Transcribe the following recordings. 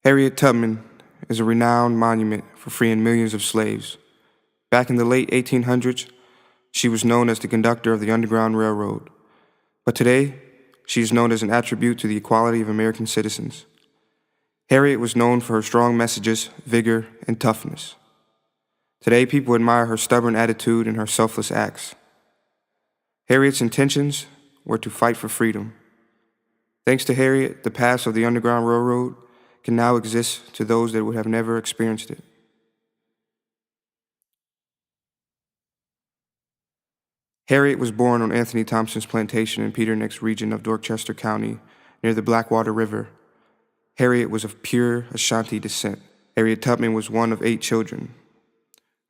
Harriet Tubman is a renowned monument for freeing millions of slaves. Back in the late 1800s, she was known as the conductor of the Underground Railroad. But today, she is known as an attribute to the equality of American citizens. Harriet was known for her strong messages, vigor, and toughness. Today, people admire her stubborn attitude and her selfless acts. Harriet's intentions were to fight for freedom. Thanks to Harriet, the paths of the Underground Railroad can now exist to those that would have never experienced it. Harriet was born on Anthony Thompson's plantation in Peter Neck's region of Dorchester County, near the Blackwater River. Harriet was of pure Ashanti descent. Harriet Tubman was one of 8 children.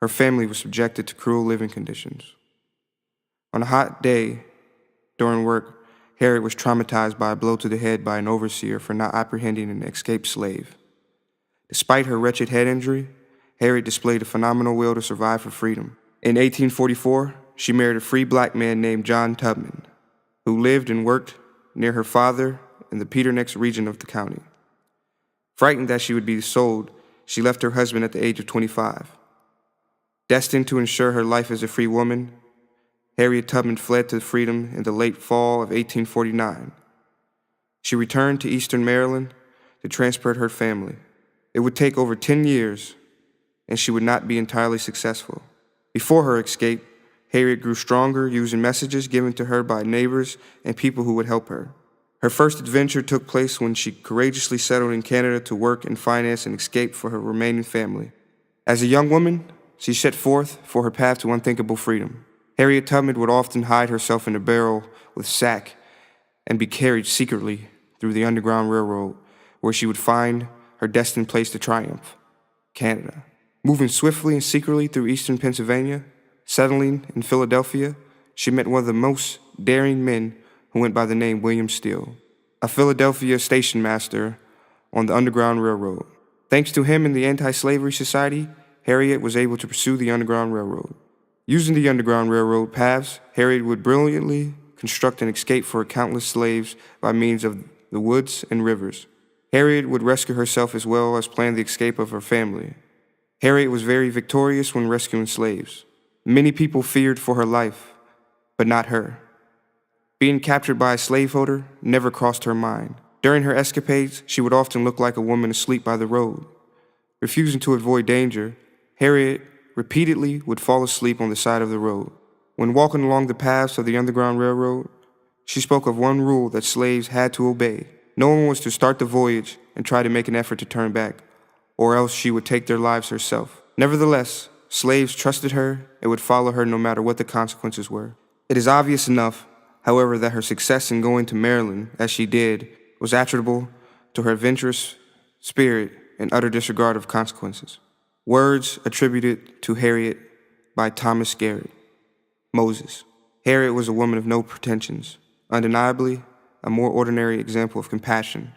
Her family was subjected to cruel living conditions. On a hot day during work, Harriet was traumatized by a blow to the head by an overseer for not apprehending an escaped slave. Despite her wretched head injury, Harriet displayed a phenomenal will to survive for freedom. In 1844, she married a free black man named John Tubman, who lived and worked near her father in the Peter Neck region of the county. Frightened that she would be sold, she left her husband at the age of 25. Destined to ensure her life as a free woman, Harriet Tubman fled to freedom in the late fall of 1849. She returned to eastern Maryland to transport her family. It would take over 10 years, and she would not be entirely successful. Before her escape, Harriet grew stronger using messages given to her by neighbors and people who would help her. Her first adventure took place when she courageously settled in Canada to work and finance an escape for her remaining family. As a young woman, she set forth for her path to unthinkable freedom. Harriet Tubman would often hide herself in a barrel with sack and be carried secretly through the Underground Railroad, where she would find her destined place to triumph, Canada. Moving swiftly and secretly through eastern Pennsylvania, settling in Philadelphia, she met one of the most daring men who went by the name William Steele, a Philadelphia station master on the Underground Railroad. Thanks to him and the Anti-Slavery Society, Harriet was able to pursue the Underground Railroad. Using the Underground Railroad paths, Harriet would brilliantly construct an escape for countless slaves by means of the woods and rivers. Harriet would rescue herself as well as plan the escape of her family. Harriet was very victorious when rescuing slaves. Many people feared for her life, but not her. Being captured by a slaveholder never crossed her mind. During her escapades, she would often look like a woman asleep by the road. Refusing to avoid danger, Harriet repeatedly would fall asleep on the side of the road. When walking along the paths of the Underground Railroad, she spoke of one rule that slaves had to obey. No one was to start the voyage and try to make an effort to turn back, or else she would take their lives herself. Nevertheless, slaves trusted her and would follow her no matter what the consequences were. It is obvious enough, however, that her success in going to Maryland, as she did, was attributable to her adventurous spirit and utter disregard of consequences. Words attributed to Harriet by Thomas Garrett. Moses. Harriet was a woman of no pretensions. Undeniably, a more ordinary example of compassion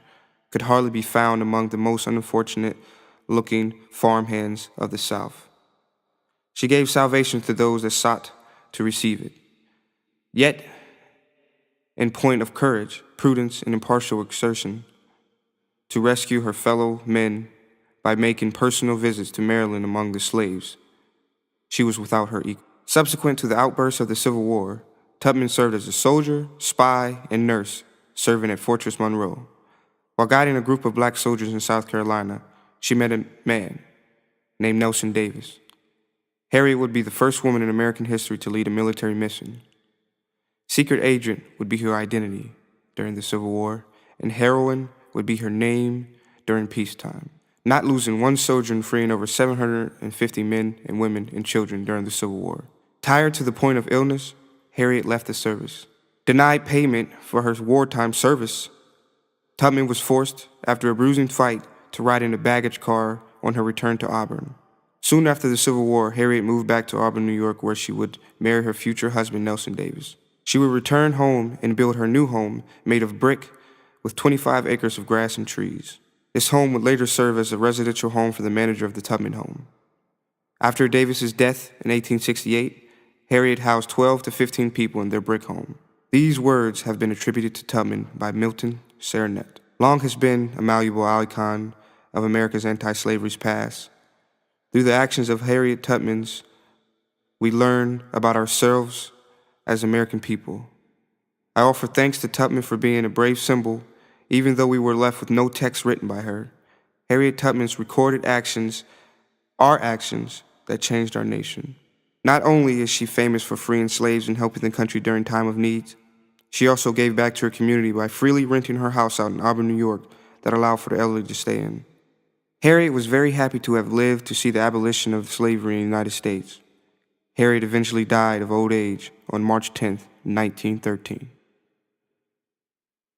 could hardly be found among the most unfortunate-looking farmhands of the South. She gave salvation to those that sought to receive it. Yet, in point of courage, prudence, and impartial exertion, to rescue her fellow men by making personal visits to Maryland among the slaves, she was without her equal. Subsequent to the outburst of the Civil War, Tubman served as a soldier, spy, and nurse serving at Fortress Monroe. While guiding a group of black soldiers in South Carolina, she met a man named Nelson Davis. Harriet would be the first woman in American history to lead a military mission. Secret agent would be her identity during the Civil War, and heroine would be her name during peacetime. Not losing one soldier and freeing over 750 men and women and children during the Civil War. Tired to the point of illness, Harriet left the service. Denied payment for her wartime service, Tubman was forced, after a bruising fight, to ride in a baggage car on her return to Auburn. Soon after the Civil War, Harriet moved back to Auburn, New York, where she would marry her future husband, Nelson Davis. She would return home and build her new home made of brick with 25 acres of grass and trees. This home would later serve as a residential home for the manager of the Tubman home. After Davis's death in 1868, Harriet housed 12 to 15 people in their brick home. These words have been attributed to Tubman by Milton Serenette. Long has been a malleable icon of America's anti-slavery past. Through the actions of Harriet Tubman, we learn about ourselves as American people. I offer thanks to Tubman for being a brave symbol, even though we were left with no text written by her. Harriet Tubman's recorded actions are actions that changed our nation. Not only is she famous for freeing slaves and helping the country during time of need, she also gave back to her community by freely renting her house out in Auburn, New York, that allowed for the elderly to stay in. Harriet was very happy to have lived to see the abolition of slavery in the United States. Harriet eventually died of old age on March 10, 1913.